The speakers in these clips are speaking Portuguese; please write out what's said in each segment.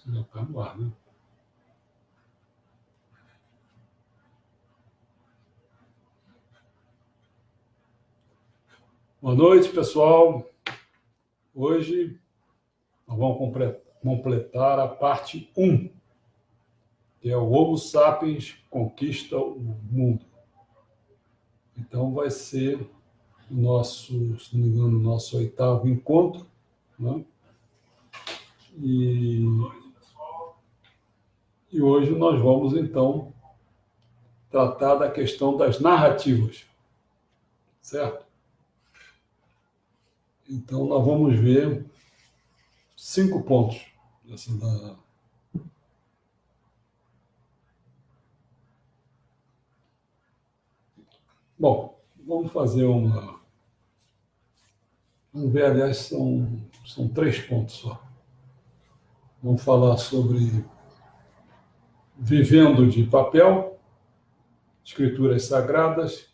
Já está no ar, né? Boa noite, pessoal. Hoje nós vamos completar a parte 1, que é o Homo sapiens conquista o mundo. Então vai ser o nosso, se não me engano, o nosso 8º encontro, né? E hoje nós vamos, então, tratar da questão das narrativas, certo? Então, nós vamos ver 5 pontos dessa da... Bom, vamos fazer uma... Vamos ver, aliás, são 3 pontos só. Vamos falar sobre vivendo de papel, escrituras sagradas,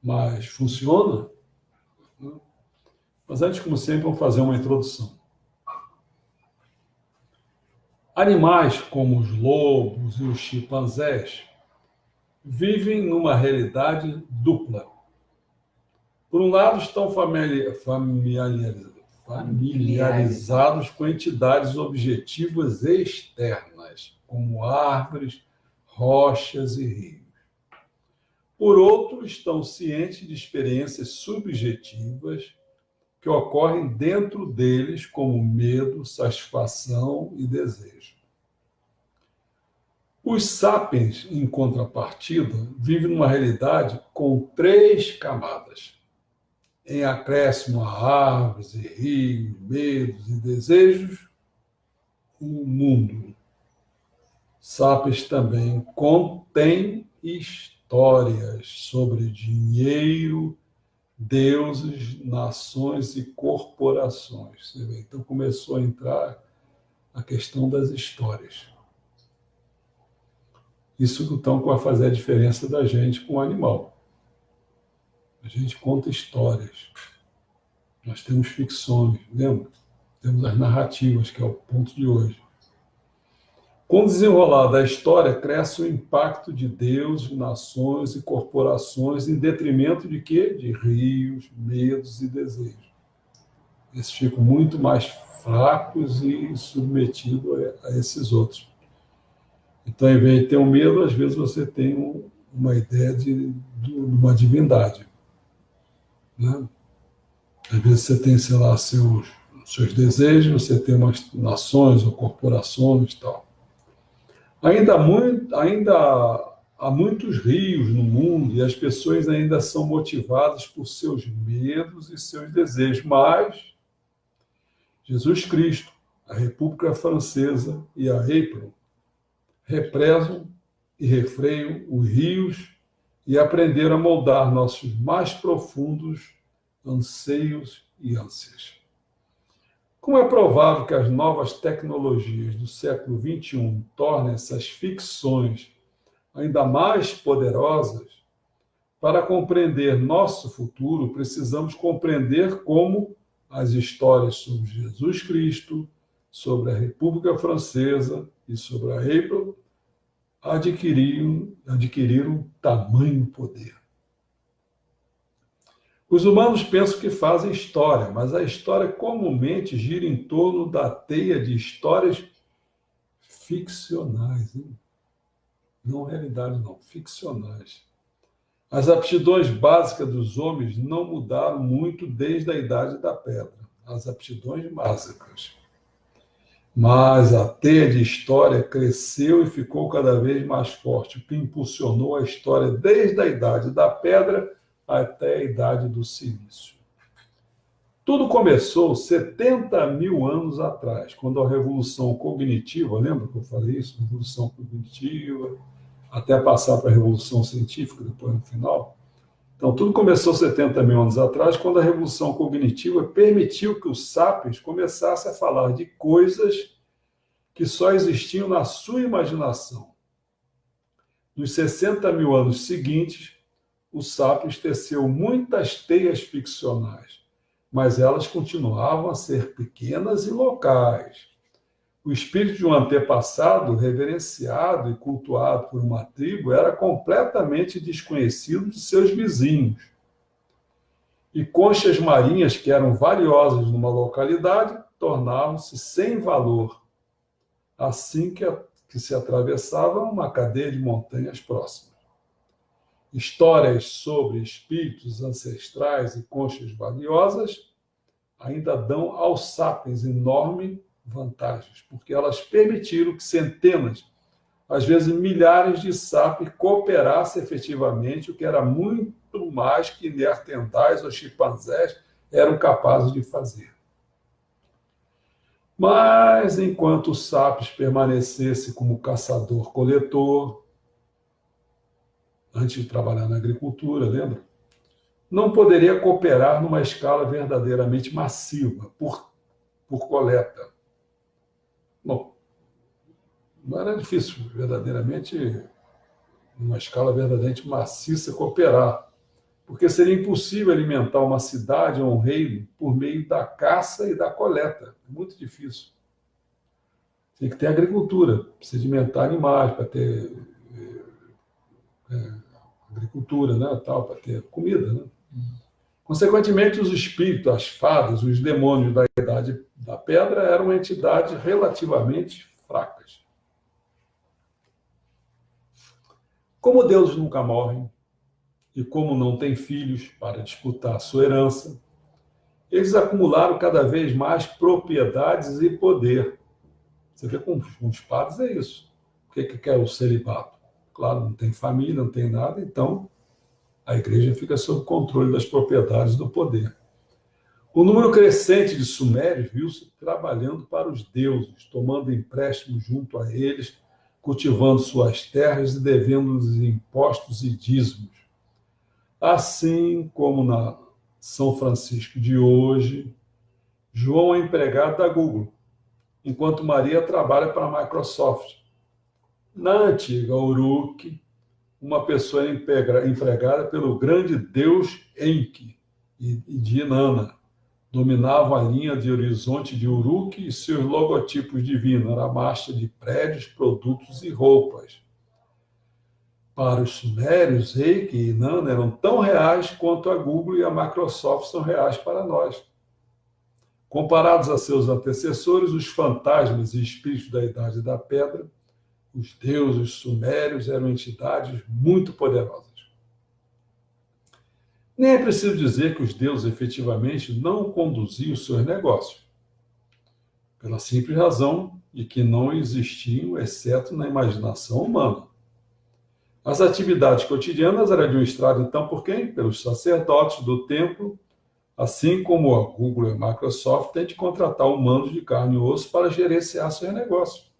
mas funciona? Mas antes, como sempre, vamos fazer uma introdução. Animais como os lobos e os chimpanzés vivem numa realidade dupla. Por um lado, estão familiarizados com entidades objetivas externas, como árvores, rochas e rios. Por outro, estão cientes de experiências subjetivas que ocorrem dentro deles, como medo, satisfação e desejo. Os sapiens, em contrapartida, vivem numa realidade com 3 camadas. Em acréscimo a árvores e rios, medos e desejos, o mundo. Sapiens também contém histórias sobre dinheiro, deuses, nações e corporações. Você vê? Então começou a entrar a questão das histórias. Isso então vai fazer a diferença da gente com o animal. A gente conta histórias. Nós temos ficções, lembra? Temos as narrativas, que é o ponto de hoje. Com o desenrolar da história, cresce o impacto de deuses, nações e corporações em detrimento de quê? De rios, medos e desejos. Esses ficam muito mais fracos e submetidos a esses outros. Então, ao invés de ter um medo, às vezes você tem uma ideia de uma divindade, né? Às vezes você tem, sei lá, seus desejos, você tem umas nações ou corporações e tal. Ainda há muitos rios no mundo e as pessoas ainda são motivadas por seus medos e seus desejos, mas Jesus Cristo, a República Francesa e a April represam e refreiam os rios e aprenderam a moldar nossos mais profundos anseios e ânsias. Como é provável que as novas tecnologias do século XXI tornem essas ficções ainda mais poderosas, para compreender nosso futuro, precisamos compreender como as histórias sobre Jesus Cristo, sobre a República Francesa e sobre a April adquiriram tamanho poder. Os humanos pensam que fazem história, mas a história comumente gira em torno da teia de histórias ficcionais, hein? Não realidade, não, ficcionais. As aptidões básicas dos homens não mudaram muito desde a Idade da Pedra, as aptidões básicas. Mas a teia de história cresceu e ficou cada vez mais forte, o que impulsionou a história desde a Idade da Pedra até a Idade do Silício. Tudo começou 70 mil anos atrás, quando a Revolução Cognitiva, lembra que eu falei isso? Revolução Cognitiva, até passar para a Revolução Científica, depois no final. Então, tudo começou 70 mil anos atrás, quando a Revolução Cognitiva permitiu que os sapiens começassem a falar de coisas que só existiam na sua imaginação. Nos 60 mil anos seguintes, o sapiens teceu muitas teias ficcionais, mas elas continuavam a ser pequenas e locais. O espírito de um antepassado, reverenciado e cultuado por uma tribo, era completamente desconhecido de seus vizinhos. E conchas marinhas que eram valiosas numa localidade tornavam-se sem valor assim que se atravessava uma cadeia de montanhas próximas. Histórias sobre espíritos ancestrais e conchas valiosas ainda dão aos sapiens enormes vantagens, porque elas permitiram que centenas, às vezes milhares de sapiens cooperassem efetivamente, o que era muito mais que neandertais ou chimpanzés eram capazes de fazer. Mas, enquanto o sapiens permanecesse como caçador-coletor, antes de trabalhar na agricultura, lembra? Não poderia cooperar numa escala verdadeiramente massiva, por coleta. Bom, não era difícil, verdadeiramente, numa escala verdadeiramente maciça, cooperar, porque seria impossível alimentar uma cidade ou um reino por meio da caça e da coleta. É muito difícil. Tem que ter agricultura, precisa alimentar animais para ter agricultura, né, tal, para ter comida, né? Consequentemente, os espíritos, as fadas, os demônios da Idade da Pedra eram entidades relativamente fracas. Como deuses nunca morrem e como não têm filhos para disputar sua herança, eles acumularam cada vez mais propriedades e poder. Você vê com os padres é isso. O que é o celibato? Claro, não tem família, não tem nada, então a igreja fica sob controle das propriedades do poder. O número crescente de sumérios viu-se trabalhando para os deuses, tomando empréstimos junto a eles, cultivando suas terras e devendo-lhes impostos e dízimos. Assim como na São Francisco de hoje, João é empregado da Google, enquanto Maria trabalha para a Microsoft. Na antiga Uruk, uma pessoa era empregada pelo grande deus Enki e de Inanna. Dominavam a linha de horizonte de Uruk e seus logotipos divinos, era a marcha de prédios, produtos e roupas. Para os sumérios, Enki e Inanna eram tão reais quanto a Google e a Microsoft são reais para nós. Comparados a seus antecessores, os fantasmas e espíritos da Idade da Pedra, os deuses sumérios eram entidades muito poderosas. Nem é preciso dizer que os deuses efetivamente não conduziam seus negócios, pela simples razão de que não existiam, exceto na imaginação humana. As atividades cotidianas eram administradas, então, por quem? Pelos sacerdotes do templo, assim como a Google e a Microsoft têm de contratar humanos de carne e osso para gerenciar seus negócios.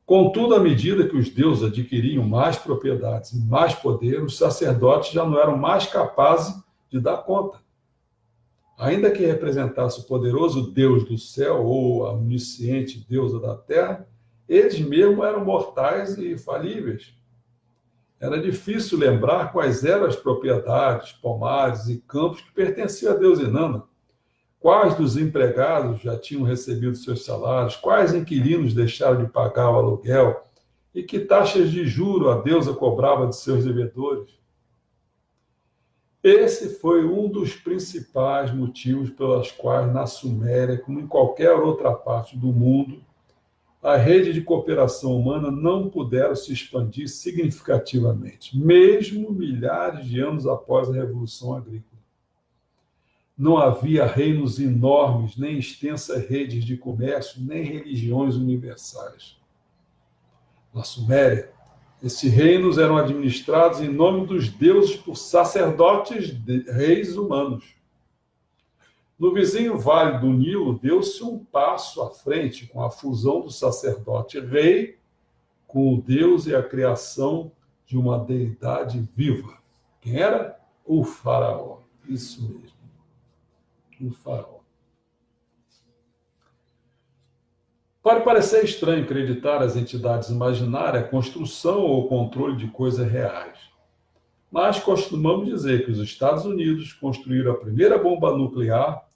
Contudo, à medida que os deuses adquiriam mais propriedades e mais poder, os sacerdotes já não eram mais capazes de dar conta. Ainda que representasse o poderoso Deus do céu ou a onisciente deusa da terra, eles mesmos eram mortais e falíveis. Era difícil lembrar quais eram as propriedades, pomares e campos que pertenciam a Deus Inanna. Quais dos empregados já tinham recebido seus salários? Quais inquilinos deixaram de pagar o aluguel? E que taxas de juro a deusa cobrava de seus devedores? Esse foi um dos principais motivos pelos quais na Suméria, como em qualquer outra parte do mundo, a rede de cooperação humana não puderam se expandir significativamente, mesmo milhares de anos após a Revolução Agrícola. Não havia reinos enormes, nem extensas redes de comércio, nem religiões universais. Na Suméria, esses reinos eram administrados em nome dos deuses por sacerdotes reis humanos. No vizinho Vale do Nilo, deu-se um passo à frente com a fusão do sacerdote rei com o Deus e a criação de uma deidade viva. Quem era? O faraó. Isso mesmo. O faraó. Pode parecer estranho acreditar as entidades imaginárias a construção ou controle de coisas reais. Mas costumamos dizer que os Estados Unidos construíram a primeira bomba nuclear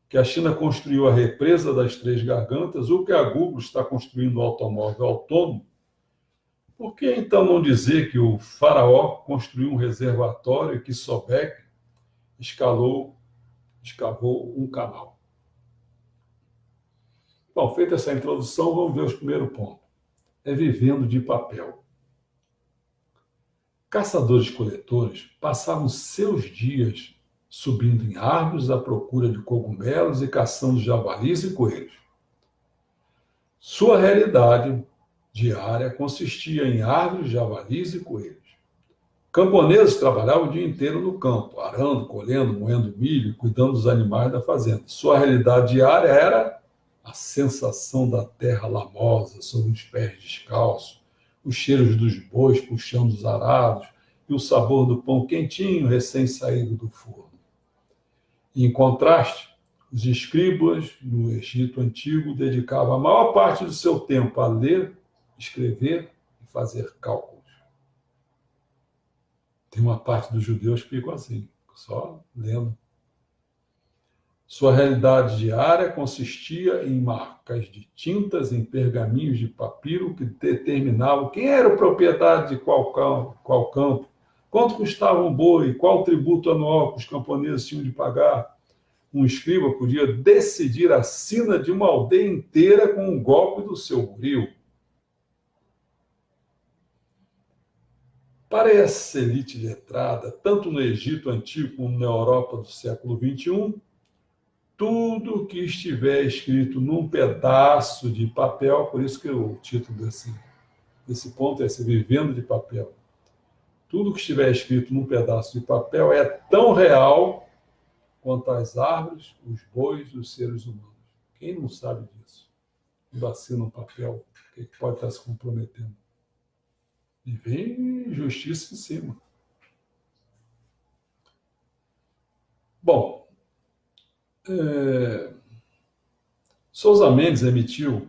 que a China construiu a represa das Três Gargantas, ou que a Google está construindo um automóvel autônomo, por que então não dizer que o faraó construiu um reservatório e que Sobek escavou um canal? Bom, feita essa introdução, vamos ver o primeiro ponto. É vivendo de papel. Caçadores-coletores passavam seus dias subindo em árvores à procura de cogumelos e caçando javalis e coelhos. Sua realidade diária consistia em árvores, javalis e coelhos. Camponeses trabalhavam o dia inteiro no campo, arando, colhendo, moendo milho e cuidando dos animais da fazenda. Sua realidade diária era a sensação da terra lamosa sobre os pés descalços, os cheiros dos bois puxando os arados e o sabor do pão quentinho recém-saído do forno. Em contraste, os escribas no Egito Antigo dedicavam a maior parte do seu tempo a ler, escrever e fazer cálculos. Tem uma parte dos judeus que ficam assim, só lendo. Sua realidade diária consistia em marcas de tintas em pergaminhos de papiro que determinavam quem era o proprietário de qual campo, quanto custava um boi, qual tributo anual que os camponeses tinham de pagar. Um escriba podia decidir a sina de uma aldeia inteira com um golpe do seu buril. Para essa elite letrada, tanto no Egito Antigo como na Europa do século XXI, tudo que estiver escrito num pedaço de papel, por isso que o título desse ponto é esse, Vivendo de Papel. Tudo que estiver escrito num pedaço de papel é tão real quanto as árvores, os bois e os seres humanos. Quem não sabe disso? Quando assina um papel, o que pode estar se comprometendo? E vem justiça em cima. Bom, Sousa Mendes emitiu,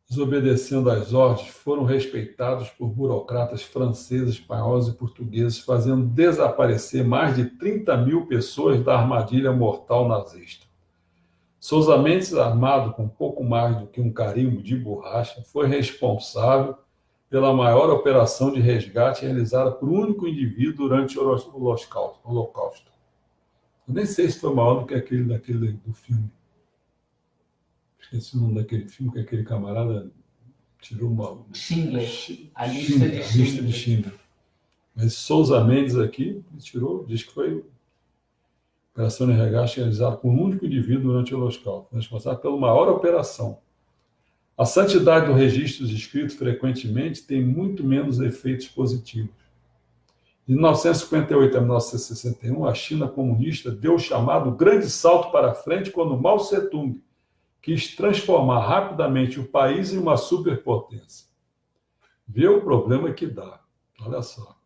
desobedecendo às ordens, foram respeitados por burocratas franceses, espanhóis e portugueses, fazendo desaparecer mais de 30 mil pessoas da armadilha mortal nazista. Sousa Mendes, armado com pouco mais do que um carimbo de borracha, foi responsável pela maior operação de resgate realizada por um único indivíduo durante o Holocausto. Eu nem sei se foi maior do que aquele do filme. Esqueci o nome daquele filme, que aquele camarada tirou uma... Schindler. A lista de Schindler. Mas Sousa Mendes aqui tirou, diz que foi operação de resgate realizada por um único indivíduo durante o Holocausto, responsável pela maior operação. A santidade do registro escrito frequentemente tem muito menos efeitos positivos. De 1958 a 1961, a China comunista deu o chamado grande salto para frente quando Mao Tse-tung quis transformar rapidamente o país em uma superpotência. Vê o problema que dá. Olha só.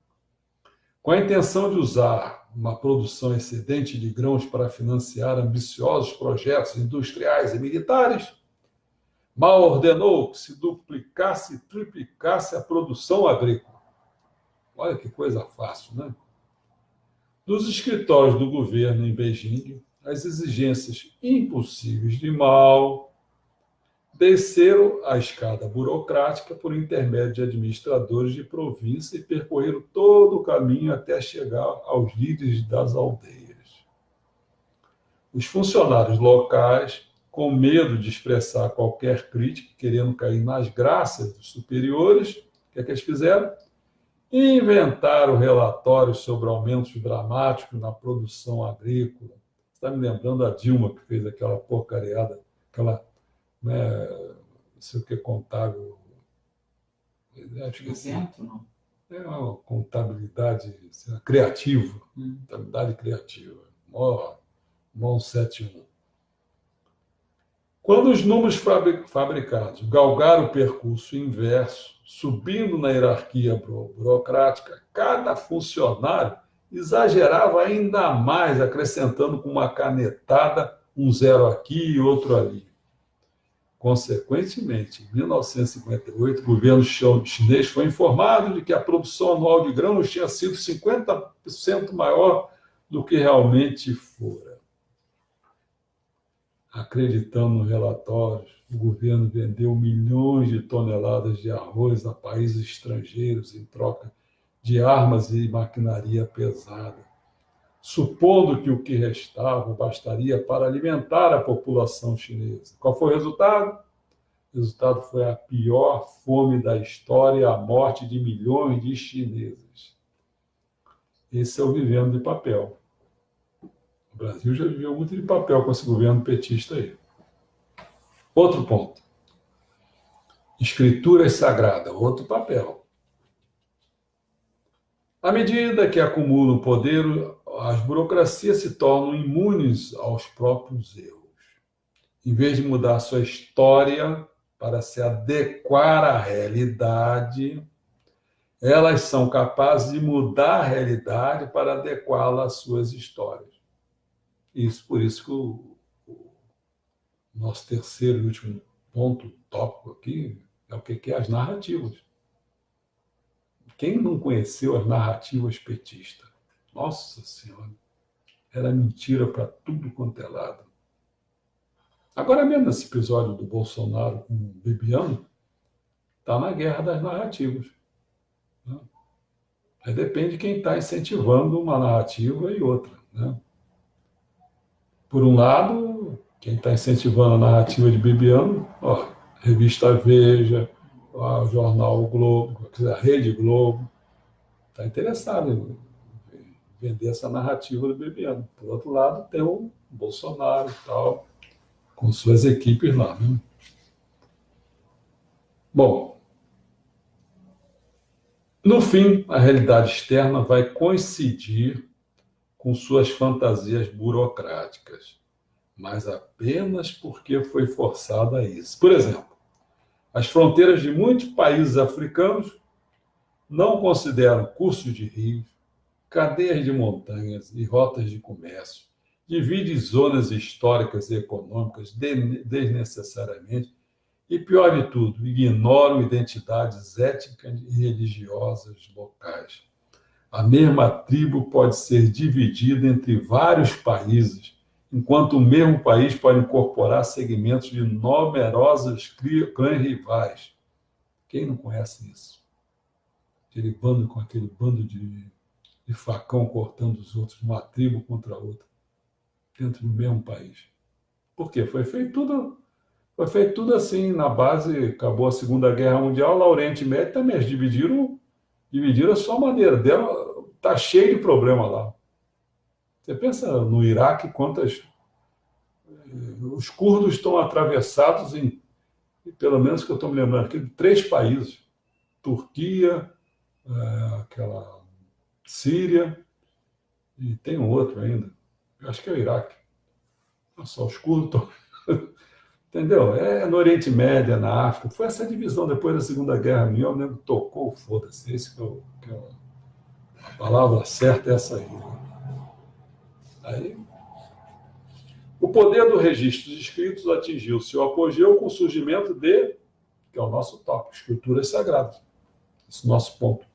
Com a intenção de usar uma produção excedente de grãos para financiar ambiciosos projetos industriais e militares, Mao ordenou que se duplicasse e triplicasse a produção agrícola. Olha que coisa fácil, né? Dos escritórios do governo em Beijing, as exigências impossíveis de Mao desceram a escada burocrática por intermédio de administradores de província e percorreram todo o caminho até chegar aos líderes das aldeias. Os funcionários locais, com medo de expressar qualquer crítica, querendo cair nas graças dos superiores, o que é que eles fizeram? Inventaram relatórios sobre aumentos dramáticos na produção agrícola. Está me lembrando a Dilma, que fez aquela porcariada, aquela, né, não sei o que, contábil. Acho que assim, não. É uma contabilidade criativa. Contabilidade criativa. MOL 71. Quando os números fabricados galgaram o percurso inverso, subindo na hierarquia burocrática, cada funcionário exagerava ainda mais, acrescentando com uma canetada um zero aqui e outro ali. Consequentemente, em 1958, o governo chinês foi informado de que a produção anual de grãos tinha sido 50% maior do que realmente fora. acreditando nos relatórios, o governo vendeu milhões de toneladas de arroz a países estrangeiros em troca de armas e maquinaria pesada, supondo que o que restava bastaria para alimentar a população chinesa. Qual foi o resultado? O resultado foi a pior fome da história e a morte de milhões de chineses. Esse é o vivendo de papel. O Brasil já viveu muito de papel com esse governo petista aí. Outro ponto. Escrituras sagradas, outro papel. À medida que acumulam poder, as burocracias se tornam imunes aos próprios erros. Em vez de mudar sua história para se adequar à realidade, elas são capazes de mudar a realidade para adequá-la às suas histórias. Por isso que o nosso terceiro e último ponto, tópico aqui, é o que é as narrativas. Quem não conheceu as narrativas petistas? Nossa Senhora, era mentira para tudo quanto é lado. Agora mesmo nesse episódio do Bolsonaro com o Bibiano, está na guerra das narrativas. Né? Aí depende de quem está incentivando uma narrativa e outra. Né? Por um lado, quem está incentivando a narrativa de Bibiano, revista Veja, o jornal o Globo, a Rede Globo, está interessado em vender essa narrativa do Bibiano. Por outro lado, tem o Bolsonaro e tal, com suas equipes lá. Né? Bom, no fim, a realidade externa vai coincidir com suas fantasias burocráticas, mas apenas porque foi forçada a isso. Por exemplo, as fronteiras de muitos países africanos não consideram cursos de rios, cadeias de montanhas e rotas de comércio, divide zonas históricas e econômicas desnecessariamente e, pior de tudo, ignoram identidades étnicas e religiosas locais. A mesma tribo pode ser dividida entre vários países, enquanto o mesmo país pode incorporar segmentos de numerosos clãs rivais. Quem não conhece isso? Aquele bando de facão cortando os outros, uma tribo contra a outra, dentro do mesmo país. Por quê? Foi feito tudo assim, na base, acabou a Segunda Guerra Mundial, lá o Oriente Médio também, eles dividiram a sua maneira. Está cheio de problema lá. Você pensa no Iraque, os curdos estão atravessados em, pelo menos que eu estou me lembrando aqui, 3 países. Turquia, aquela Síria, e tem um outro ainda. Eu acho que é o Iraque. Nossa, os curdos estão... Entendeu? É no Oriente Médio, é na África. Foi essa divisão depois da Segunda Guerra Mundial, eu lembro, tocou, foda-se. A palavra certa é essa aí. Aí, o poder do registro de escritos atingiu seu apogeu com o surgimento que é o nosso tópico, escrituras sagradas. Esse é o nosso ponto.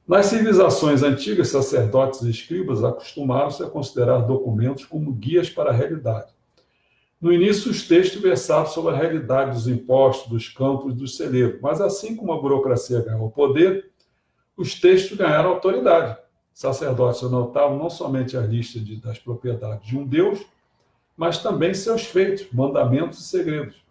Nas civilizações antigas, sacerdotes e escribas acostumaram-se a considerar documentos como guias para a realidade. No início, os textos versavam sobre a realidade dos impostos, dos campos e dos celeiros, mas assim como a burocracia ganhou poder, os textos ganharam autoridade. Sacerdotes anotavam não somente a lista das propriedades de um Deus, mas também seus feitos, mandamentos e segredos.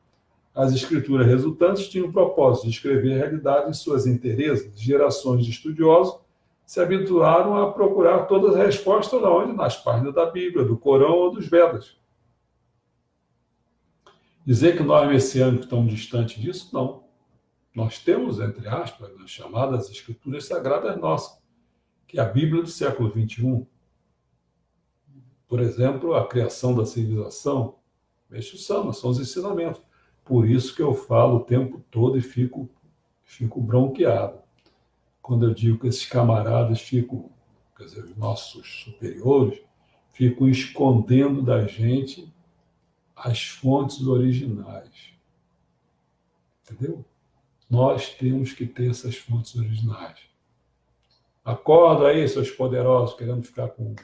As escrituras resultantes tinham o propósito de escrever a realidade em suas interezas. Gerações de estudiosos se habituaram a procurar todas as respostas onde? Nas páginas da Bíblia, do Corão ou dos Vedas. Dizer que nós messiânicos estamos distantes disso? Não. Nós temos, entre aspas, as chamadas escrituras sagradas nossas, que é a Bíblia do século XXI. Por exemplo, a criação da civilização, Meixo Sama, são os ensinamentos. Por isso que eu falo o tempo todo e fico bronqueado. Quando eu digo que esses camaradas ficam, quer dizer, os nossos superiores, ficam escondendo da gente as fontes originais. Entendeu? Nós temos que ter essas fontes originais. Acorda aí, seus poderosos, querendo ficar com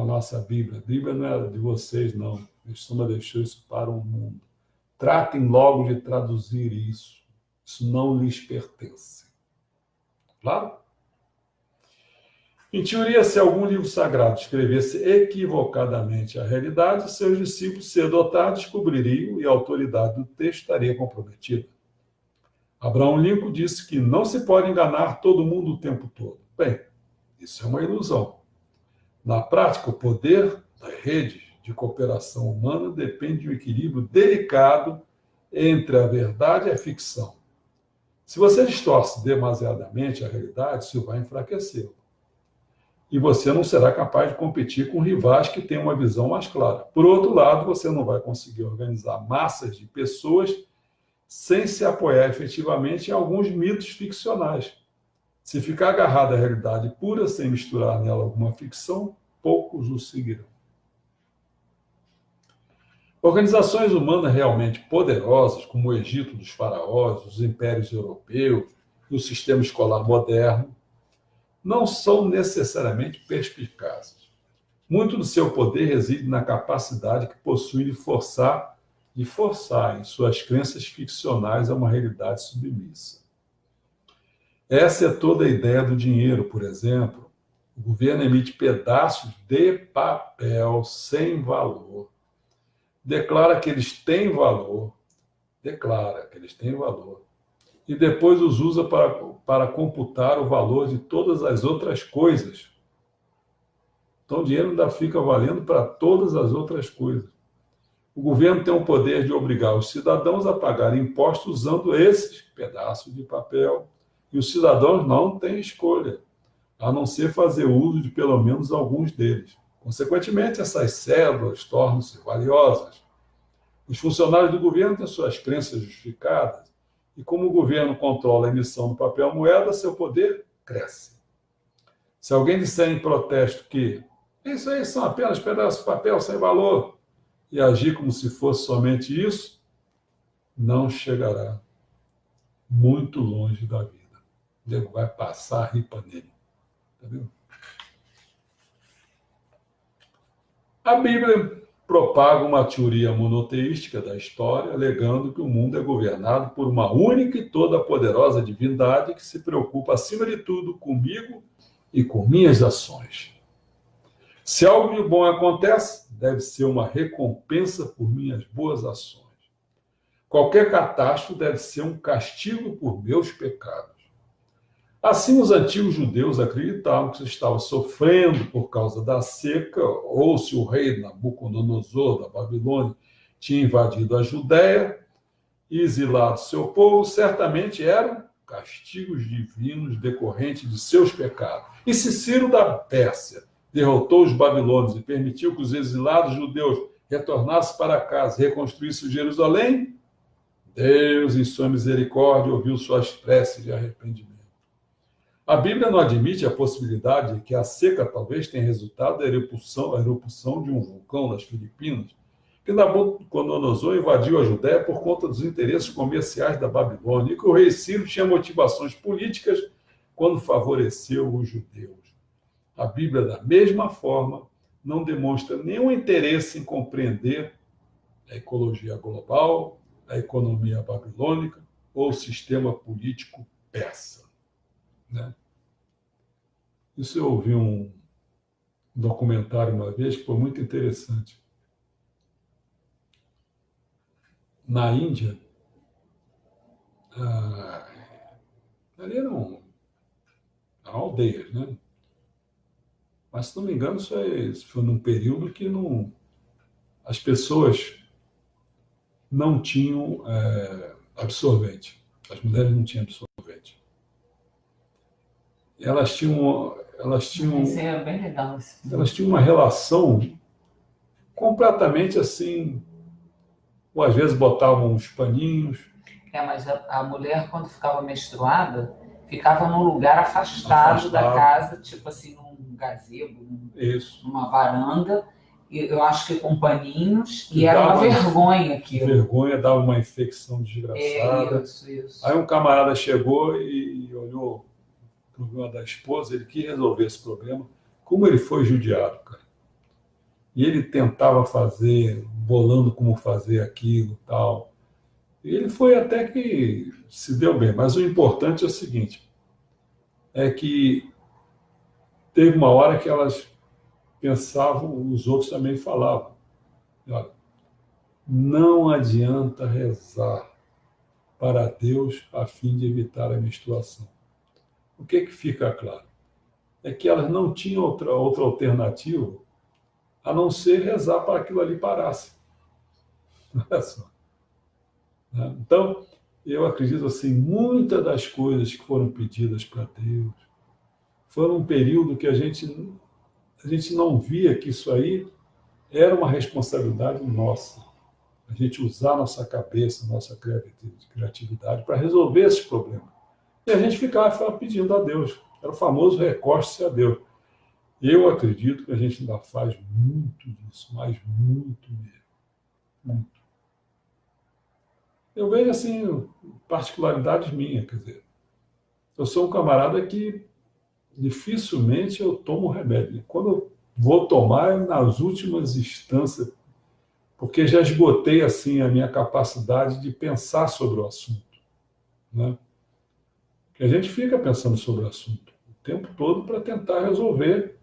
a nossa Bíblia. A Bíblia não é de vocês, não. Suma deixou isso para o mundo. Tratem logo de traduzir isso. Isso não lhes pertence. Claro? Em teoria, se algum livro sagrado escrevesse equivocadamente a realidade, seus discípulos, cedo ou tarde, descobririam e a autoridade do texto estaria comprometida. Abraham Lincoln disse que não se pode enganar todo mundo o tempo todo. Bem, isso é uma ilusão. Na prática, o poder das redes de cooperação humana depende de um equilíbrio delicado entre a verdade e a ficção. Se você distorce demasiadamente a realidade, isso vai enfraquecê-lo. E você não será capaz de competir com rivais que têm uma visão mais clara. Por outro lado, você não vai conseguir organizar massas de pessoas sem se apoiar efetivamente em alguns mitos ficcionais. Se ficar agarrado à realidade pura, sem misturar nela alguma ficção, poucos o seguirão. Organizações humanas realmente poderosas, como o Egito dos faraós, os impérios europeus e o sistema escolar moderno, não são necessariamente perspicazes. Muito do seu poder reside na capacidade que possuem de forçar em suas crenças ficcionais a uma realidade submissa. Essa é toda a ideia do dinheiro, por exemplo. O governo emite pedaços de papel sem valor. Declara que eles têm valor. E depois os usa para computar o valor de todas as outras coisas. Então o dinheiro ainda fica valendo para todas as outras coisas. O governo tem o poder de obrigar os cidadãos a pagar impostos usando esses pedaços de papel. E os cidadãos não têm escolha, a não ser fazer uso de pelo menos alguns deles. Consequentemente, essas cédulas tornam-se valiosas. Os funcionários do governo têm suas crenças justificadas, e como o governo controla a emissão do papel moeda, seu poder cresce. Se alguém disser em protesto que isso aí são apenas pedaços de papel sem valor, e agir como se fosse somente isso, não chegará muito longe da vida. O nego vai passar a ripa nele. Tá vendo? A Bíblia propaga uma teoria monoteística da história, alegando que o mundo é governado por uma única e toda poderosa divindade que se preocupa, acima de tudo, comigo e com minhas ações. Se algo de bom acontece, deve ser uma recompensa por minhas boas ações. Qualquer catástrofe deve ser um castigo por meus pecados. Assim, os antigos judeus acreditavam que se estava sofrendo por causa da seca, ou se o rei Nabucodonosor da Babilônia tinha invadido a Judéia e exilado seu povo, certamente eram castigos divinos decorrentes de seus pecados. E se Ciro da Pérsia derrotou os babilônios e permitiu que os exilados judeus retornassem para casa e reconstruíssem Jerusalém, Deus, em sua misericórdia, ouviu suas preces de arrependimento. A Bíblia não admite a possibilidade de que a seca talvez tenha resultado da erupção de um vulcão nas Filipinas, que Nabucodonosor invadiu a Judéia por conta dos interesses comerciais da Babilônia e que o rei Ciro tinha motivações políticas quando favoreceu os judeus. A Bíblia, da mesma forma, não demonstra nenhum interesse em compreender a ecologia global, a economia babilônica ou o sistema político persa. Né? Isso eu ouvi um documentário uma vez que foi muito interessante. Na Índia, ali eram aldeias, né? Mas, se não me engano, isso foi num período que as pessoas não tinham absorvente. As mulheres não tinham absorvente. Elas tinham Isso é bem legal. Elas tinham uma relação completamente assim, ou às vezes botavam uns paninhos. Mas a mulher, quando ficava menstruada, ficava num lugar afastado da casa, tipo assim, num gazebo, numa varanda, e eu acho que com paninhos, e era uma vergonha aquilo. Vergonha, dava uma infecção desgraçada. Isso. Aí um camarada chegou e olhou o problema da esposa, ele quis resolver esse problema. Como ele foi judiado, cara. E ele tentava fazer bolando como fazer aquilo e tal. E ele foi até que se deu bem, mas o importante é o seguinte, é que teve uma hora que elas pensavam, os outros também falavam, olha, não adianta rezar para Deus a fim de evitar a menstruação. O que fica claro? É que elas não tinham outra alternativa a não ser rezar para aquilo ali parasse. Olha só. Então, eu acredito assim, muitas das coisas que foram pedidas para Deus foram um período que a gente não via que isso aí era uma responsabilidade nossa. A gente usar nossa cabeça, nossa criatividade para resolver esses problemas. E a gente ficava pedindo a Deus. Era o famoso recorte-se a Deus. Eu acredito que a gente ainda faz muito disso, mas muito mesmo. Muito. Eu vejo, assim, particularidades minhas, quer dizer, eu sou um camarada que dificilmente eu tomo remédio. Quando eu vou tomar, é nas últimas instâncias, porque já esgotei, assim, a minha capacidade de pensar sobre o assunto, né? Porque a gente fica pensando sobre o assunto o tempo todo para tentar resolver.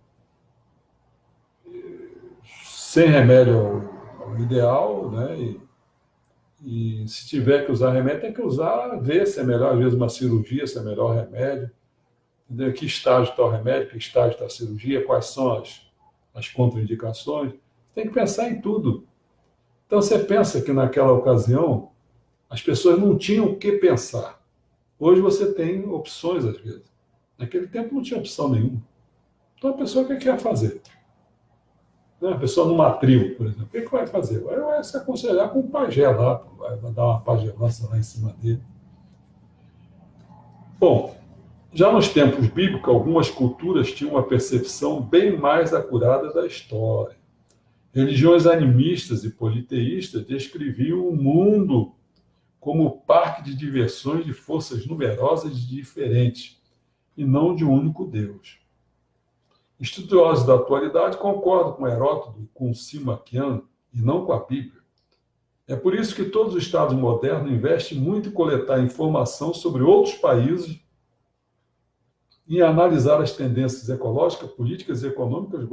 Sem remédio é o ideal, né? E se tiver que usar remédio, tem que usar, ver se é melhor, às vezes, uma cirurgia, se é melhor remédio. Entendeu? Que estágio está o remédio, que estágio está a cirurgia, quais são as contraindicações. Tem que pensar em tudo. Então, você pensa que naquela ocasião as pessoas não tinham o que pensar. Hoje você tem opções, às vezes. Naquele tempo não tinha opção nenhuma. Então, a pessoa o que quer fazer? A pessoa numa tribo, por exemplo, o que vai fazer? Vai se aconselhar com o pajé lá, vai dar uma pagelança lá em cima dele. Bom, já nos tempos bíblicos, algumas culturas tinham uma percepção bem mais acurada da história. Religiões animistas e politeístas descreviam o mundo como parque de diversões de forças numerosas e diferentes, e não de um único Deus. Estudiosos da atualidade concordam com Heródoto e com Simaquian, e não com a Bíblia. É por isso que todos os Estados modernos investem muito em coletar informação sobre outros países e analisar as tendências ecológicas, políticas e econômicas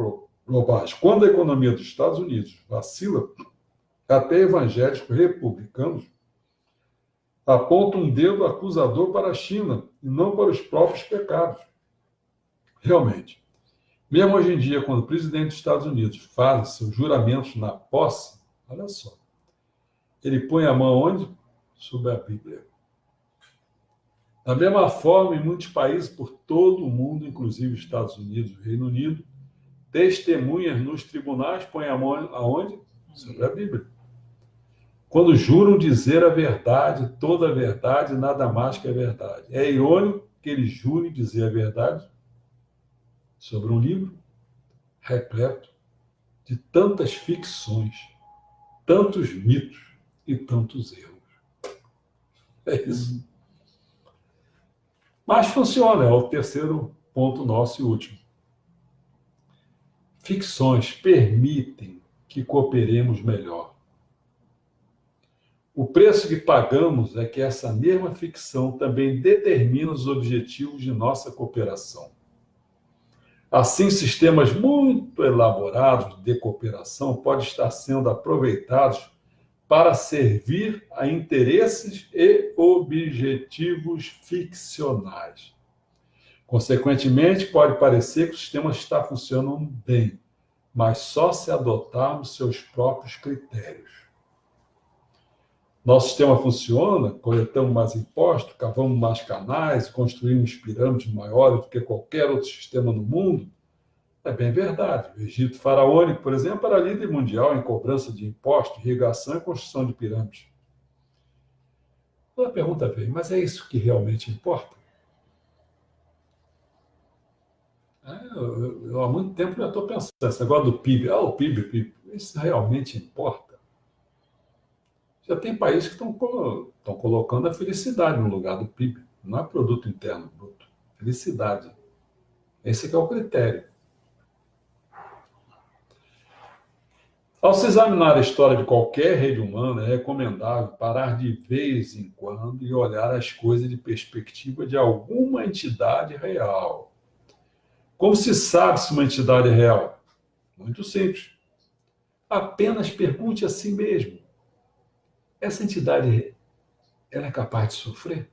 globais. Quando a economia dos Estados Unidos vacila, até evangélicos republicanos apontam um dedo acusador para a China e não para os próprios pecados. Realmente, mesmo hoje em dia, quando o presidente dos Estados Unidos faz seus juramentos na posse, olha só, ele põe a mão onde? Sobre a Bíblia. Da mesma forma, em muitos países por todo o mundo, inclusive Estados Unidos e Reino Unido, testemunhas nos tribunais põem a mão aonde? Sobre a Bíblia. Quando juram dizer a verdade, toda a verdade, nada mais que a verdade. É irônico que eles jurem dizer a verdade sobre um livro repleto de tantas ficções, tantos mitos e tantos erros. É isso. Mas funciona, é o terceiro ponto nosso e último. Ficções permitem que cooperemos melhor. O preço que pagamos é que essa mesma ficção também determina os objetivos de nossa cooperação. Assim, sistemas muito elaborados de cooperação podem estar sendo aproveitados para servir a interesses e objetivos ficcionais. Consequentemente, pode parecer que o sistema está funcionando bem, mas só se adotarmos seus próprios critérios. Nosso sistema funciona, coletamos mais impostos, cavamos mais canais, construímos pirâmides maiores do que qualquer outro sistema no mundo. É bem verdade. O Egito faraônico, por exemplo, era líder mundial em cobrança de impostos, irrigação e construção de pirâmides. A pergunta vem, mas é isso que realmente importa? Eu há muito tempo já estou pensando, esse negócio do PIB. O PIB, isso realmente importa? Já tem países que estão colocando a felicidade no lugar do PIB. Não é produto interno bruto. Felicidade. Esse que é o critério. Ao se examinar a história de qualquer rede humana, é recomendável parar de vez em quando e olhar as coisas de perspectiva de alguma entidade real. Como se sabe se uma entidade é real? Muito simples. Apenas pergunte a si mesmo: essa entidade ela é capaz de sofrer?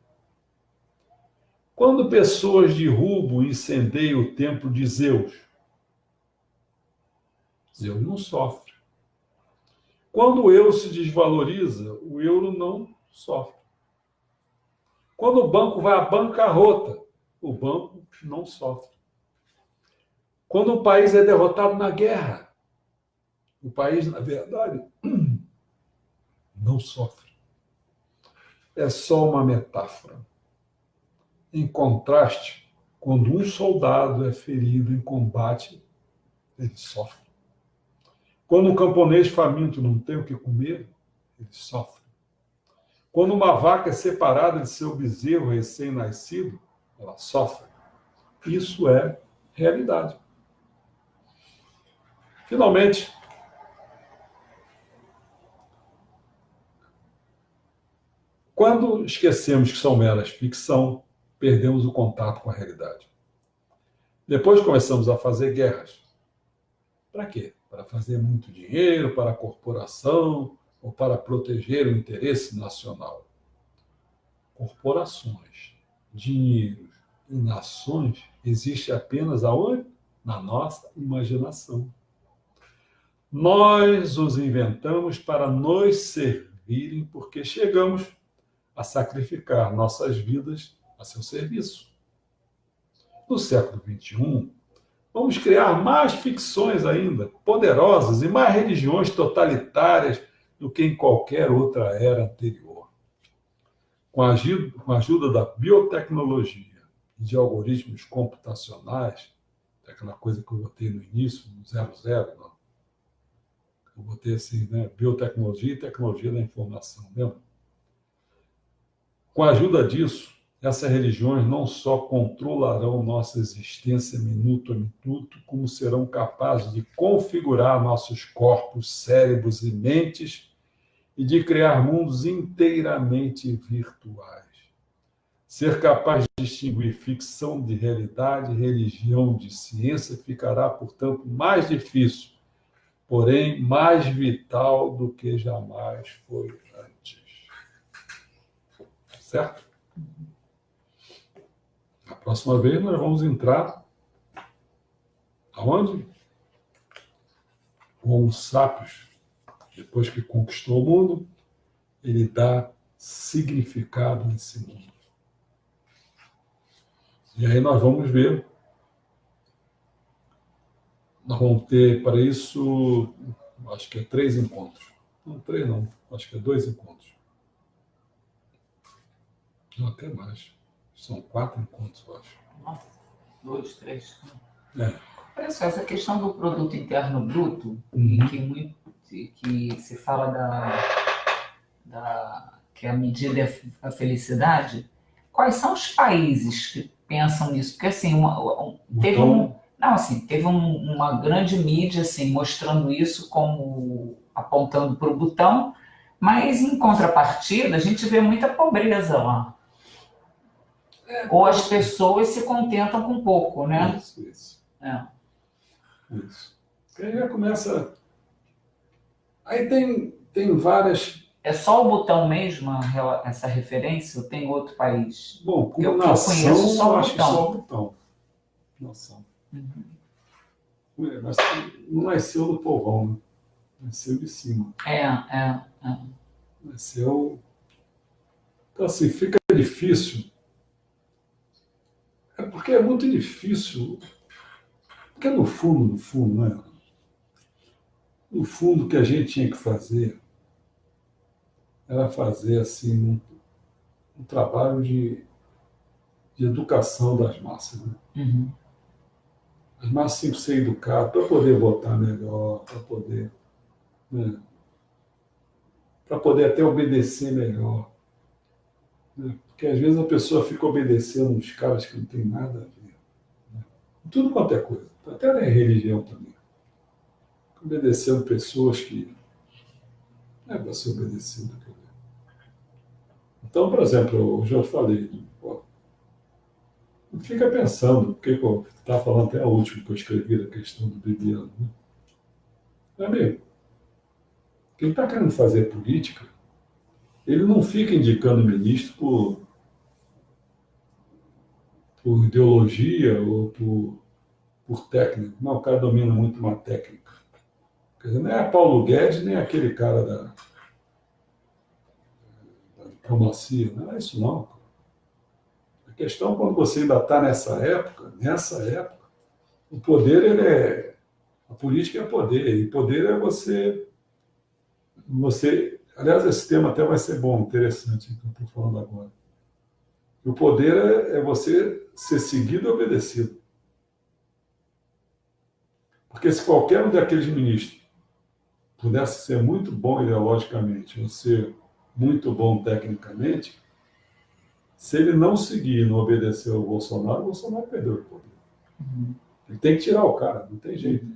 Quando pessoas derrubam e incendeiam o templo de Zeus, Zeus não sofre. Quando o euro se desvaloriza, o euro não sofre. Quando o banco vai à bancarrota, o banco não sofre. Quando o país é derrotado na guerra, o país, na verdade, não sofre. É só uma metáfora. Em contraste, quando um soldado é ferido em combate, ele sofre. Quando um camponês faminto não tem o que comer, ele sofre. Quando uma vaca é separada de seu bezerro recém-nascido, ela sofre. Isso é realidade. Finalmente, quando esquecemos que são meras ficção, perdemos o contato com a realidade. Depois começamos a fazer guerras. Para quê? Para fazer muito dinheiro, para a corporação ou para proteger o interesse nacional. Corporações, dinheiros e nações existem apenas aonde? Na nossa imaginação. Nós os inventamos para nos servirem porque chegamos a sacrificar nossas vidas a seu serviço. No século XXI, vamos criar mais ficções ainda, poderosas e mais religiões totalitárias do que em qualquer outra era anterior. Com a ajuda da biotecnologia e de algoritmos computacionais, aquela coisa que eu botei no início, no 00, não. Eu botei assim, né? Biotecnologia e tecnologia da informação, lembra? Com a ajuda disso, essas religiões não só controlarão nossa existência minuto a minuto, como serão capazes de configurar nossos corpos, cérebros e mentes e de criar mundos inteiramente virtuais. Ser capaz de distinguir ficção de realidade, religião de ciência ficará, portanto, mais difícil, porém mais vital do que jamais foi antes. Certo? A próxima vez nós vamos entrar aonde? O Homo sapiens, depois que conquistou o mundo, ele dá significado nesse mundo. E aí nós vamos ver. Nós vamos ter para isso, acho que 3 encontros. Não, 3 não, acho que 2 encontros. Não, até mais. São 4 encontros, eu acho. Nossa, 2, 3. É. Olha só, essa questão do produto interno bruto, que se fala que a medida é a felicidade, quais são os países que pensam nisso? Porque assim, teve uma grande mídia assim, mostrando isso como apontando para o botão, mas em contrapartida a gente vê muita pobreza lá. Ou as pessoas se contentam com pouco, né? Isso. É. Isso. Aí já começa. Aí tem várias. É só o botão mesmo, essa referência, ou tem outro país? Bom, como nação, eu conheço só acho que só o botão. Nação. Mas não nasceu do povão, né? Nasceu de cima. Nasceu. Então, assim, fica difícil. É porque é muito difícil. Porque no fundo, né? No fundo, o que a gente tinha que fazer era fazer assim um trabalho de educação das massas. Né? As massas tinham que ser educadas para poder votar melhor, para poder, né? Para poder até obedecer melhor. Né? Porque às vezes a pessoa fica obedecendo uns caras que não tem nada a ver. Né? Tudo quanto é coisa, até na religião também. obedecendo pessoas que não é para ser obedecido. Então, por exemplo, eu já falei, não fica pensando, porque eu estava falando até a última que eu escrevi da questão do Bibiano. Né? Meu amigo, quem está querendo fazer política, ele não fica indicando ministro por ideologia ou por técnica. Não, o cara domina muito uma técnica. Quer dizer, não é Paulo Guedes nem aquele cara da diplomacia, não é isso não. A questão, quando você ainda está nessa época, o poder, a política é poder, e poder é aliás, esse tema até vai ser bom, interessante, que eu estou falando agora. O poder é você ser seguido e obedecido. Porque se qualquer um daqueles ministros pudesse ser muito bom ideologicamente, ou ser muito bom tecnicamente, se ele não seguir e não obedecer ao Bolsonaro, o Bolsonaro perdeu o poder. Ele tem que tirar o cara, não tem jeito.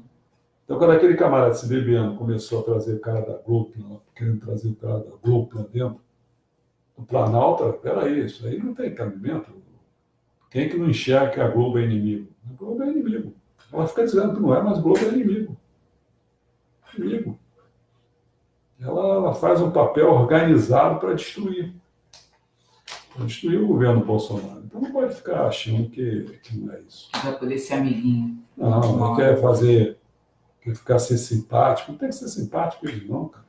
Então, quando aquele camarada, esse Bebiano, começou a trazer o cara da Globo, querendo trazer o cara da Globo para dentro do Planalto, peraí, isso aí não tem cabimento. Quem que não enxerga que a Globo é inimigo? A Globo é inimigo. Ela fica dizendo que não é, mas a Globo é inimigo. Inimigo. Ela faz um papel organizado para destruir o governo Bolsonaro. Então não pode ficar achando que não é isso. Vai poder ser amiguinho. Não, ele quer ficar ser simpático. Não tem que ser simpático ele não, cara.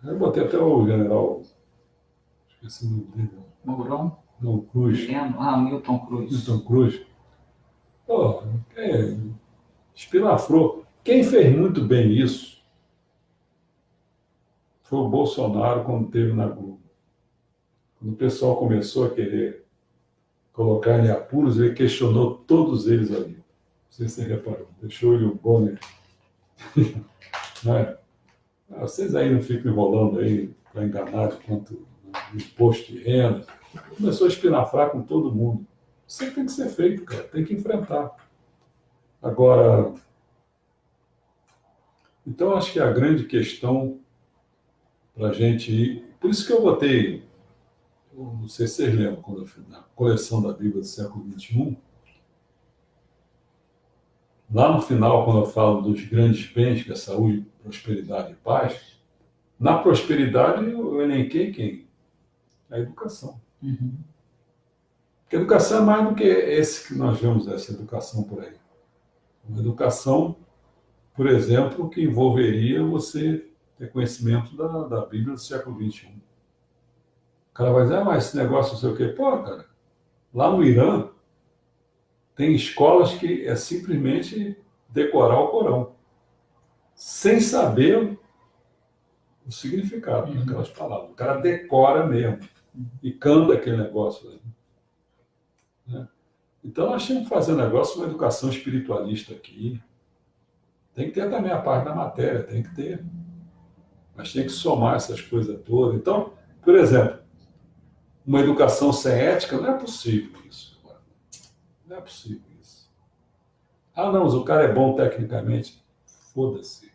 Eu botei até o general, esqueci o nome dele. Mourão? Não, Cruz. Milton Cruz. Milton Cruz. Pô, espilafrou. Quem fez muito bem isso foi o Bolsonaro quando esteve na Globo. Quando o pessoal começou a querer colocar em apuros, ele questionou todos eles ali. Não sei se você reparou. Deixou ele o Bonner. Né? Vocês aí não ficam enrolando aí para enganar quanto imposto de renda. Começou a espinafrar com todo mundo. Isso aí tem que ser feito, cara. Tem que enfrentar. Agora, então acho que a grande questão para a gente ir... Por isso que eu botei, não sei se vocês lembram, quando eu fiz na coleção da Bíblia do século XXI, lá no final, quando eu falo dos grandes bens, que é saúde, prosperidade e paz, na prosperidade eu elenquei quem? A educação. Porque a educação é mais do que esse que nós vemos, essa educação por aí. Uma educação, por exemplo, que envolveria você ter conhecimento da Bíblia do século XXI. O cara vai dizer, mas esse negócio não sei o quê. Pô, cara, lá no Irã tem escolas que é simplesmente decorar o Corão, sem saber o significado daquelas palavras. O cara decora mesmo e canta aquele negócio aí. Né? Então nós temos que fazer um negócio, uma educação espiritualista aqui. Tem que ter também a parte da matéria, tem que ter. Mas tem que somar essas coisas todas. Então, por exemplo, uma educação sem ética, não é possível isso. Não é possível isso. Não, mas o cara é bom tecnicamente. Foda-se. Não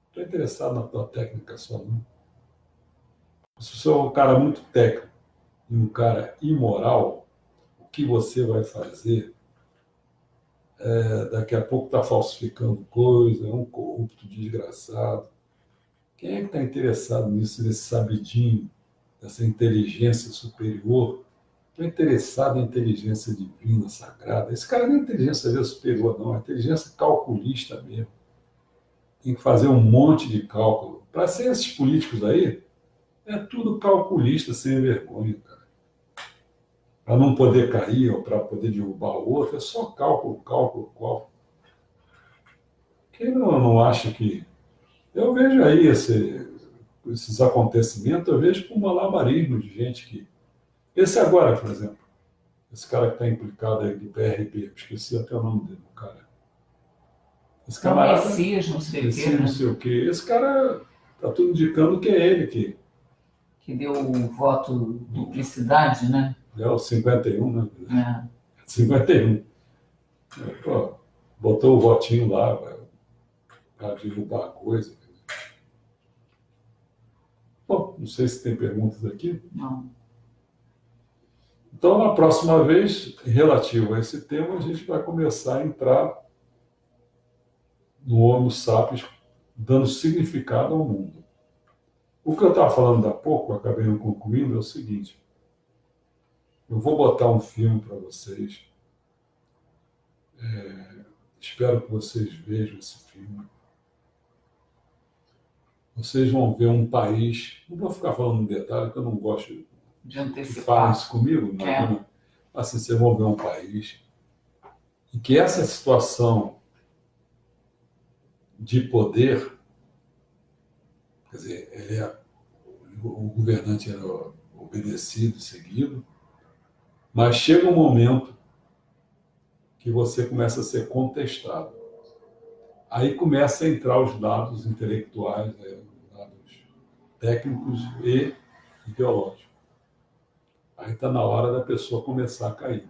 estou interessado na tua técnica só, não. Se você é um cara muito técnico e um cara imoral, o que você vai fazer? Daqui a pouco está falsificando coisa, é um corrupto desgraçado. Quem é que está interessado nisso, nesse sabidinho, dessa inteligência superior? Estou interessado em inteligência divina, sagrada. Esse cara não é inteligência superior, não, é inteligência calculista mesmo. Tem que fazer um monte de cálculo. Para ser esses políticos aí, é tudo calculista sem vergonha, cara. Para não poder cair ou para poder derrubar o outro, é só cálculo, cálculo, cálculo. Quem não acha que... Eu vejo aí esses acontecimentos, eu vejo como um malabarismo de gente que... Esse agora, por exemplo, esse cara que está implicado aí de PRB, esqueci até o nome dele, o cara. Esse camarada... Messias, não sei o quê. Não sei o quê. Esse cara está tudo indicando que é ele que deu o voto duplicidade, né? É o 51, né? 51. Pô, botou o votinho lá para derrubar a coisa. Bom, não sei se tem perguntas aqui. Não. Então, na próxima vez, relativo a esse tema, a gente vai começar a entrar no Homo sapiens, dando significado ao mundo. O que eu estava falando há pouco, acabei não concluindo, é o seguinte. Eu vou botar um filme para vocês. Espero que vocês vejam esse filme. Vocês vão ver um país... Não vou ficar falando em detalhe, porque eu não gosto de antecipar. Que falem isso comigo. Não. Assim, vocês vão ver um país em que essa situação de poder, quer dizer, o governante era obedecido, seguido, mas chega um momento que você começa a ser contestado. Aí começa a entrar os dados intelectuais, os dados técnicos e ideológicos. Aí está na hora da pessoa começar a cair.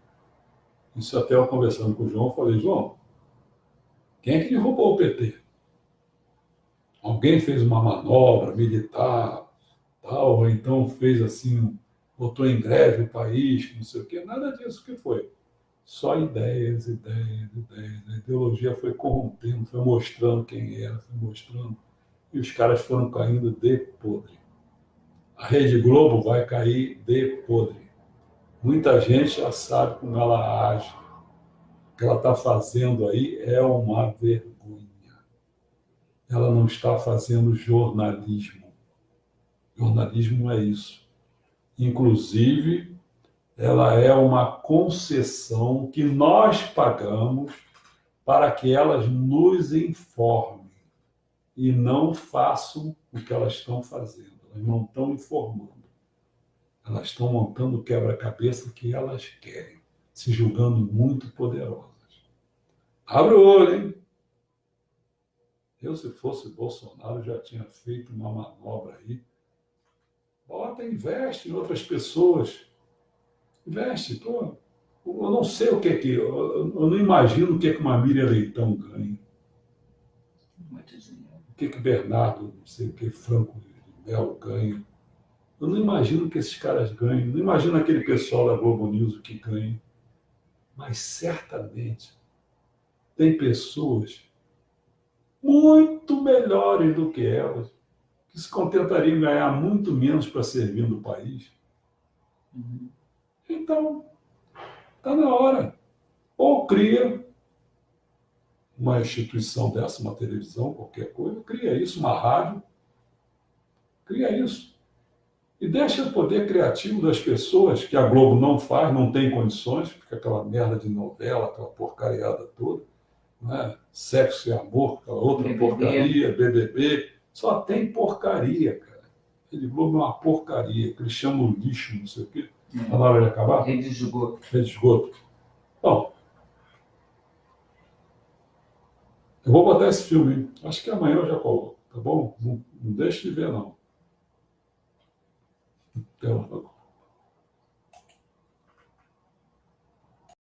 Isso até eu conversando com o João, falei, João, quem é que derrubou o PT? Alguém fez uma manobra militar, tal, ou então fez assim, botou em greve o país, não sei o quê, nada disso que foi. Só ideias. A ideologia foi corrompendo, foi mostrando quem era, foi mostrando. E os caras foram caindo de podre. A Rede Globo vai cair de podre. Muita gente já sabe como ela age. O que ela está fazendo aí é uma vergonha. Ela não está fazendo jornalismo. Jornalismo é isso. Inclusive, ela é uma concessão que nós pagamos para que elas nos informem e não façam o que elas estão fazendo. Elas não estão informando. Elas estão montando o quebra-cabeça que elas querem, se julgando muito poderosas. Abre o olho, hein? Eu, se fosse Bolsonaro, já tinha feito uma manobra aí. Bota, investe em outras pessoas. Investe, pô. Eu não sei o que é que... Eu não imagino o que é que uma Miriam Leitão ganha. Muito dinheiro. O que é que Bernardo, não sei o que, Franco de Melo ganha. Eu não imagino que esses caras ganhem. Não imagino aquele pessoal da Globo News o que ganha. Mas certamente tem pessoas muito melhores do que elas, que se contentariam em ganhar muito menos para servir no país. Uhum. Então, está na hora. Ou cria uma instituição dessa, uma televisão, qualquer coisa, cria isso, uma rádio, cria isso. E deixa o poder criativo das pessoas, que a Globo não faz, não tem condições, fica aquela merda de novela, aquela porcariada toda, né? Sexo e Amor, aquela outra BBB. Porcaria, BBB, só tem porcaria, cara. Rede Globo é uma porcaria, que eles chamam lixo, não sei o quê. Está na hora de acabar? Rede de esgoto. Rede de esgoto. Bom, eu vou botar esse filme, hein? Acho que amanhã eu já coloco, tá bom? Não deixe de ver, não. Até logo.